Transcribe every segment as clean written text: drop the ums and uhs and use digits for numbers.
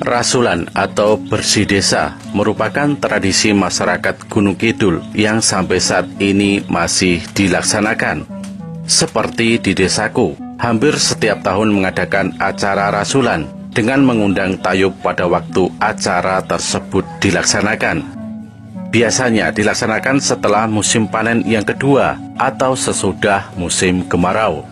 Rasulan atau bersih desa merupakan tradisi masyarakat Gunung Kidul yang sampai saat ini masih dilaksanakan. Seperti di desaku, hampir setiap tahun mengadakan acara rasulan dengan mengundang tayub pada waktu acara tersebut dilaksanakan. Biasanya dilaksanakan setelah musim panen yang kedua atau sesudah musim kemarau.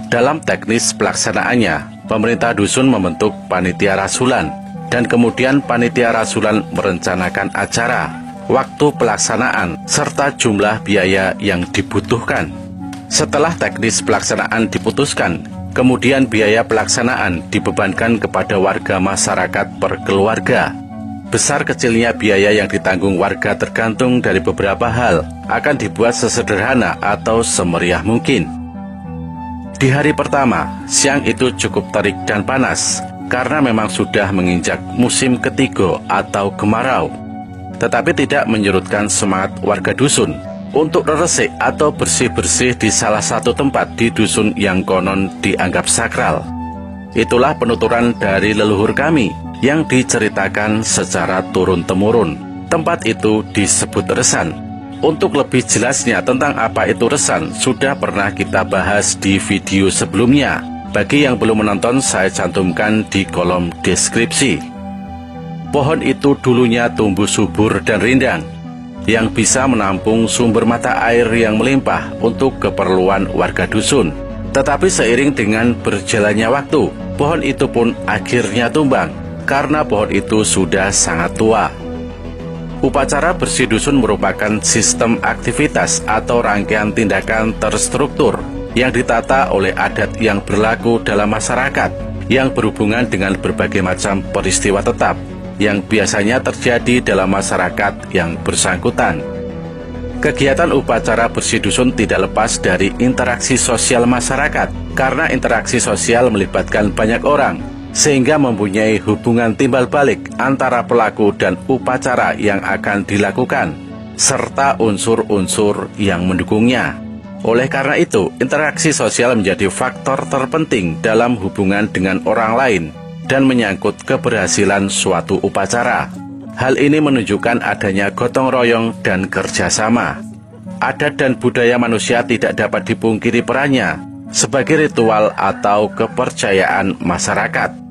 Dalam teknis pelaksanaannya, pemerintah dusun membentuk panitia rasulan dan kemudian panitia rasulan merencanakan acara, waktu pelaksanaan, serta jumlah biaya yang dibutuhkan. Setelah teknis pelaksanaan diputuskan, kemudian biaya pelaksanaan dibebankan kepada warga masyarakat per keluarga. Besar kecilnya biaya yang ditanggung warga tergantung dari beberapa hal, akan dibuat sesederhana atau semeriah mungkin. Di hari pertama, siang itu cukup terik dan panas, karena memang sudah menginjak musim ketiga atau kemarau. Tetapi tidak menyurutkan semangat warga dusun untuk resik atau bersih-bersih di salah satu tempat di dusun yang konon dianggap sakral. Itulah penuturan dari leluhur kami yang diceritakan secara turun-temurun. Tempat itu disebut Resan. Untuk lebih jelasnya tentang apa itu Resan, sudah pernah kita bahas di video sebelumnya. Bagi yang belum menonton, saya cantumkan di kolom deskripsi. Pohon itu dulunya tumbuh subur dan rindang, yang bisa menampung sumber mata air yang melimpah untuk keperluan warga dusun. Tetapi seiring dengan berjalannya waktu, pohon itu pun akhirnya tumbang, karena pohon itu sudah sangat tua. Upacara bersih dusun merupakan sistem aktivitas atau rangkaian tindakan terstruktur yang ditata oleh adat yang berlaku dalam masyarakat yang berhubungan dengan berbagai macam peristiwa tetap yang biasanya terjadi dalam masyarakat yang bersangkutan. Kegiatan upacara bersih dusun tidak lepas dari interaksi sosial masyarakat, karena interaksi sosial melibatkan banyak orang, sehingga mempunyai hubungan timbal balik antara pelaku dan upacara yang akan dilakukan, serta unsur-unsur yang mendukungnya. Oleh karena itu, interaksi sosial menjadi faktor terpenting dalam hubungan dengan orang lain dan menyangkut keberhasilan suatu upacara. Hal ini menunjukkan adanya gotong royong dan kerjasama. Adat dan budaya manusia tidak dapat dipungkiri perannya sebagai ritual atau kepercayaan masyarakat.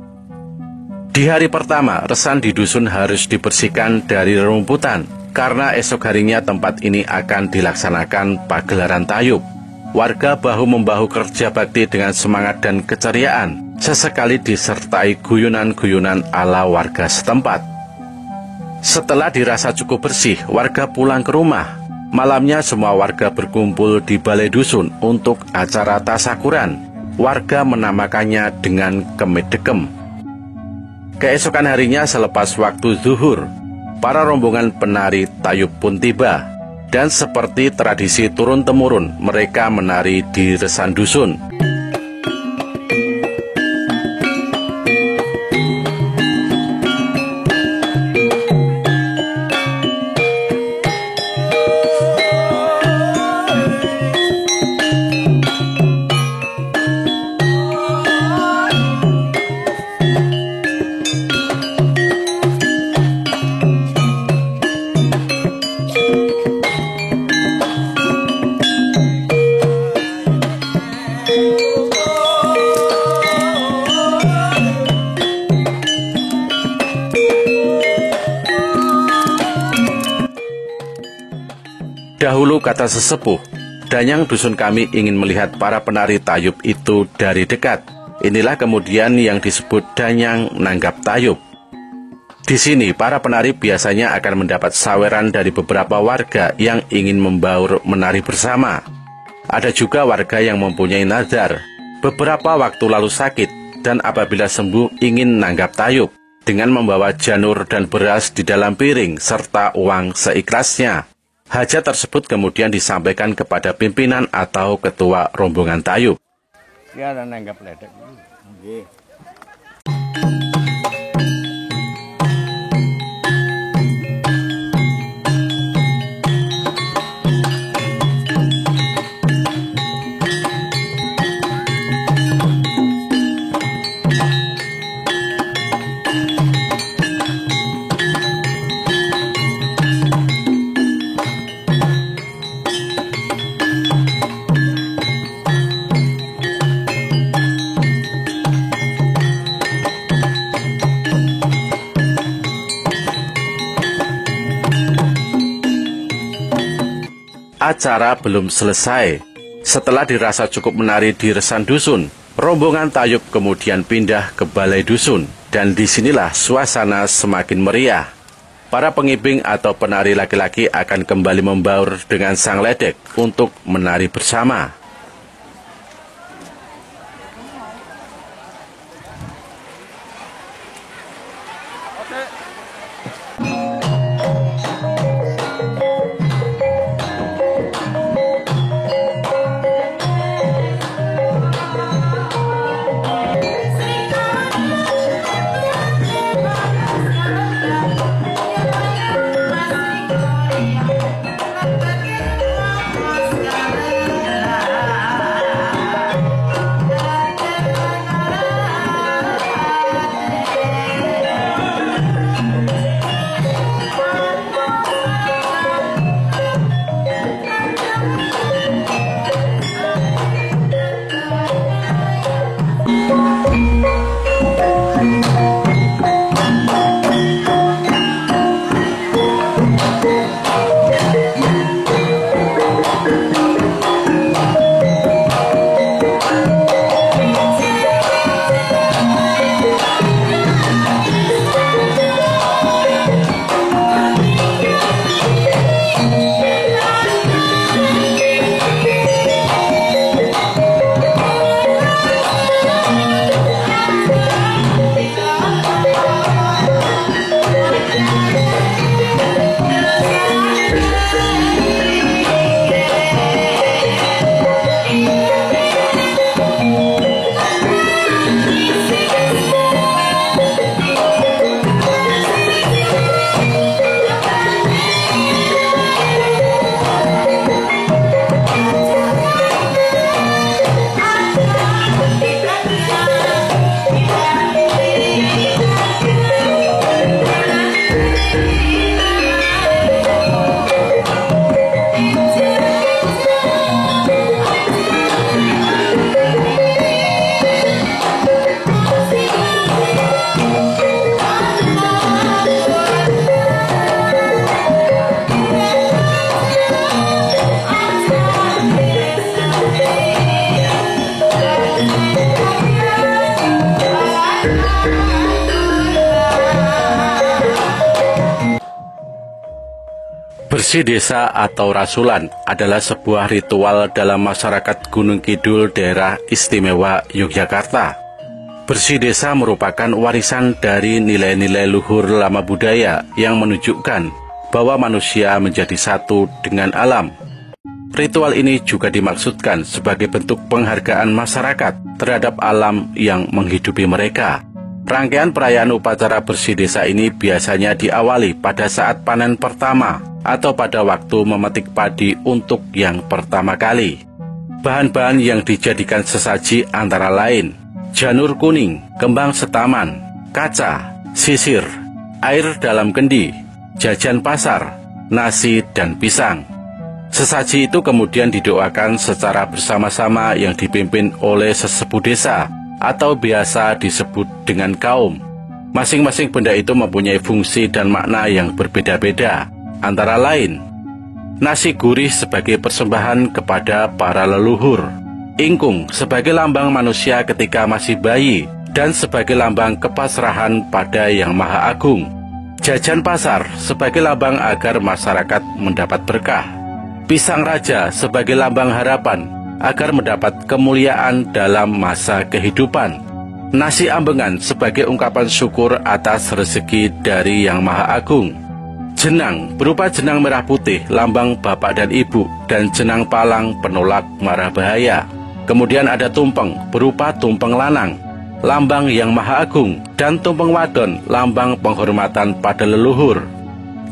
Di hari pertama, Resan di dusun harus dibersihkan dari rerumputan, karena esok harinya tempat ini akan dilaksanakan pagelaran tayub. Warga bahu-membahu kerja bakti dengan semangat dan keceriaan, sesekali disertai guyonan-guyonan ala warga setempat. Setelah dirasa cukup bersih, warga pulang ke rumah. Malamnya semua warga berkumpul di balai dusun untuk acara tasakuran. Warga menamakannya dengan Kemit Dekem. Keesokan harinya selepas waktu zuhur, para rombongan penari tayub pun tiba. Dan seperti tradisi turun-temurun, mereka menari di Resan dusun. Dahulu kata sesepuh, Danyang dusun kami ingin melihat para penari tayub itu dari dekat. Inilah kemudian yang disebut Danyang nanggap tayub. Di sini para penari biasanya akan mendapat saweran dari beberapa warga yang ingin membaur menari bersama. Ada juga warga yang mempunyai nazar, beberapa waktu lalu sakit, dan apabila sembuh ingin nanggap tayub dengan membawa janur dan beras di dalam piring serta uang seikhlasnya. Hajat tersebut kemudian disampaikan kepada pimpinan atau ketua rombongan tayub. Ya, nanggap ledek. Nggih. Acara belum selesai. Setelah dirasa cukup menari di Resan Dusun, rombongan tayub kemudian pindah ke Balai Dusun, dan disinilah suasana semakin meriah. Para pengibing atau penari laki-laki akan kembali membaur dengan sang ledek untuk menari bersama. Bersih desa atau rasulan adalah sebuah ritual dalam masyarakat Gunung Kidul daerah istimewa Yogyakarta. Bersih desa merupakan warisan dari nilai-nilai luhur lama budaya yang menunjukkan bahwa manusia menjadi satu dengan alam. Ritual ini juga dimaksudkan sebagai bentuk penghargaan masyarakat terhadap alam yang menghidupi mereka. Rangkaian perayaan upacara bersih desa ini biasanya diawali pada saat panen pertama atau pada waktu memetik padi untuk yang pertama kali. Bahan-bahan yang dijadikan sesaji antara lain janur kuning, kembang setaman, kaca, sisir, air dalam kendi, jajan pasar, nasi, dan pisang. Sesaji itu kemudian didoakan secara bersama-sama yang dipimpin oleh sesepuh desa atau biasa disebut dengan kaum. Masing-masing benda itu mempunyai fungsi dan makna yang berbeda-beda. Antara lain, nasi gurih sebagai persembahan kepada para leluhur, ingkung sebagai lambang manusia ketika masih bayi dan sebagai lambang kepasrahan pada Yang Maha Agung, jajan pasar sebagai lambang agar masyarakat mendapat berkah, pisang raja sebagai lambang harapan agar mendapat kemuliaan dalam masa kehidupan, nasi ambengan sebagai ungkapan syukur atas rezeki dari Yang Maha Agung, jenang berupa jenang merah putih lambang bapak dan ibu, dan jenang palang penolak mara bahaya. Kemudian ada tumpeng berupa tumpeng lanang lambang Yang Maha Agung, dan tumpeng wadon lambang penghormatan pada leluhur.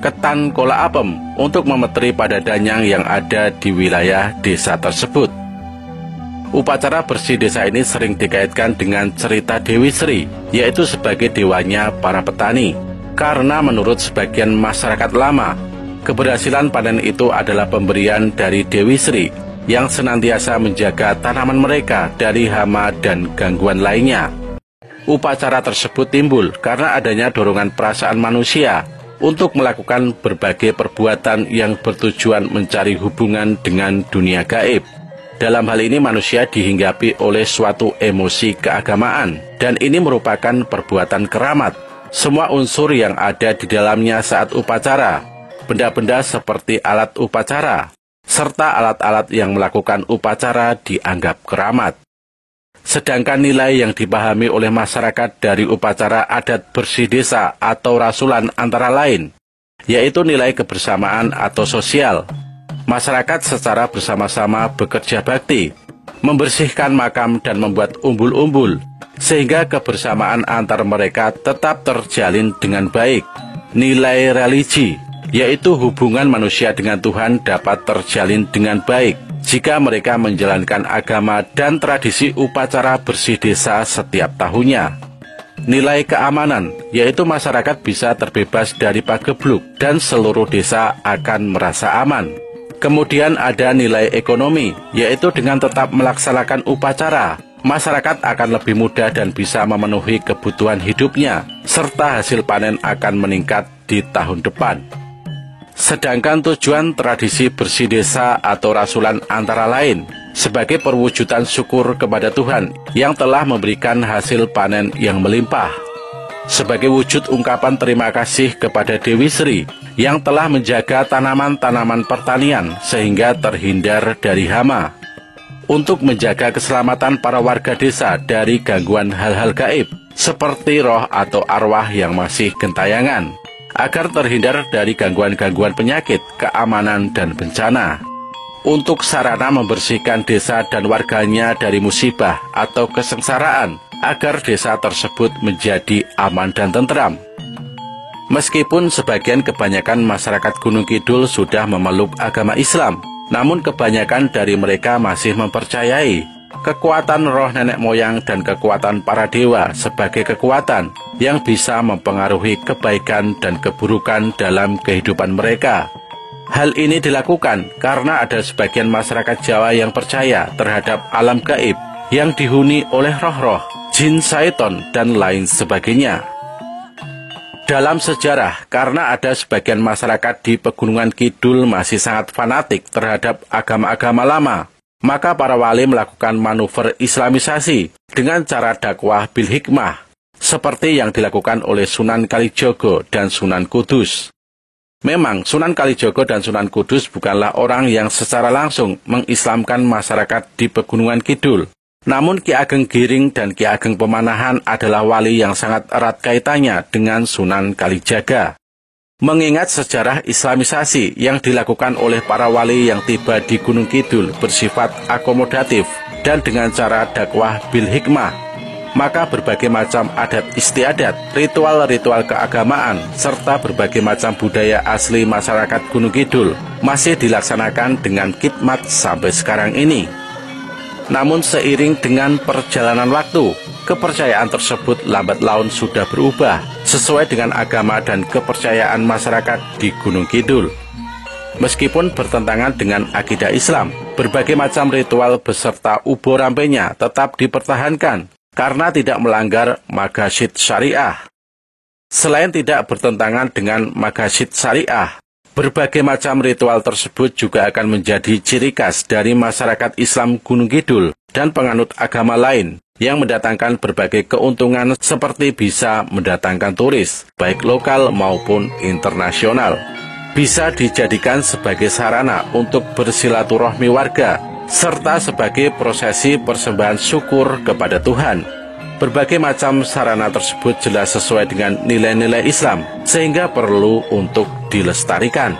Ketan kola apem untuk memeteri pada danyang yang ada di wilayah desa tersebut. Upacara bersih desa ini sering dikaitkan dengan cerita Dewi Sri, yaitu sebagai dewanya para petani. Karena menurut sebagian masyarakat lama, keberhasilan panen itu adalah pemberian dari Dewi Sri yang senantiasa menjaga tanaman mereka dari hama dan gangguan lainnya. Upacara tersebut timbul karena adanya dorongan perasaan manusia untuk melakukan berbagai perbuatan yang bertujuan mencari hubungan dengan dunia gaib. Dalam hal ini manusia dihinggapi oleh suatu emosi keagamaan, dan ini merupakan perbuatan keramat. Semua unsur yang ada di dalamnya saat upacara, benda-benda seperti alat upacara, serta alat-alat yang melakukan upacara dianggap keramat. Sedangkan nilai yang dipahami oleh masyarakat dari upacara adat bersih desa atau rasulan antara lain, yaitu nilai kebersamaan atau sosial. Masyarakat secara bersama-sama bekerja bakti, membersihkan makam dan membuat umbul-umbul, sehingga kebersamaan antar mereka tetap terjalin dengan baik. Nilai religi, yaitu hubungan manusia dengan Tuhan, dapat terjalin dengan baik jika mereka menjalankan agama dan tradisi upacara bersih desa setiap tahunnya. Nilai keamanan, yaitu masyarakat bisa terbebas dari pagebluk dan seluruh desa akan merasa aman. Kemudian ada nilai ekonomi, yaitu dengan tetap melaksanakan upacara, masyarakat akan lebih mudah dan bisa memenuhi kebutuhan hidupnya, serta hasil panen akan meningkat di tahun depan. Sedangkan tujuan tradisi bersih desa atau rasulan antara lain sebagai perwujudan syukur kepada Tuhan yang telah memberikan hasil panen yang melimpah. Sebagai wujud ungkapan terima kasih kepada Dewi Sri yang telah menjaga tanaman-tanaman pertanian sehingga terhindar dari hama. Untuk menjaga keselamatan para warga desa dari gangguan hal-hal gaib, seperti roh atau arwah yang masih gentayangan, agar terhindar dari gangguan-gangguan penyakit, keamanan, dan bencana. Untuk sarana membersihkan desa dan warganya dari musibah atau kesengsaraan, agar desa tersebut menjadi aman dan tentram. Meskipun sebagian kebanyakan masyarakat Gunung Kidul sudah memeluk agama Islam, namun kebanyakan dari mereka masih mempercayai kekuatan roh nenek moyang dan kekuatan para dewa sebagai kekuatan yang bisa mempengaruhi kebaikan dan keburukan dalam kehidupan mereka. Hal ini dilakukan karena ada sebagian masyarakat Jawa yang percaya terhadap alam gaib yang dihuni oleh roh-roh, jin, syaiton, dan lain sebagainya. Dalam sejarah, karena ada sebagian masyarakat di Pegunungan Kidul masih sangat fanatik terhadap agama-agama lama, maka para wali melakukan manuver islamisasi dengan cara dakwah bil hikmah, seperti yang dilakukan oleh Sunan Kalijogo dan Sunan Kudus. Memang Sunan Kalijogo dan Sunan Kudus bukanlah orang yang secara langsung mengislamkan masyarakat di Pegunungan Kidul. Namun Ki Ageng Giring dan Ki Ageng Pemanahan adalah wali yang sangat erat kaitannya dengan Sunan Kalijaga. Mengingat sejarah islamisasi yang dilakukan oleh para wali yang tiba di Gunung Kidul bersifat akomodatif dan dengan cara dakwah bil hikmah, maka berbagai macam adat istiadat, ritual-ritual keagamaan, serta berbagai macam budaya asli masyarakat Gunung Kidul masih dilaksanakan dengan khidmat sampai sekarang ini. Namun seiring dengan perjalanan waktu, kepercayaan tersebut lambat laun sudah berubah sesuai dengan agama dan kepercayaan masyarakat di Gunung Kidul. Meskipun bertentangan dengan akidah Islam, berbagai macam ritual beserta ubo rampenya tetap dipertahankan karena tidak melanggar maqasid syariah. Selain tidak bertentangan dengan maqasid syariah, berbagai macam ritual tersebut juga akan menjadi ciri khas dari masyarakat Islam Gunung Kidul dan penganut agama lain yang mendatangkan berbagai keuntungan seperti bisa mendatangkan turis, baik lokal maupun internasional. Bisa dijadikan sebagai sarana untuk bersilaturahmi warga, serta sebagai prosesi persembahan syukur kepada Tuhan. Berbagai macam sarana tersebut jelas sesuai dengan nilai-nilai Islam, sehingga perlu untuk dilestarikan.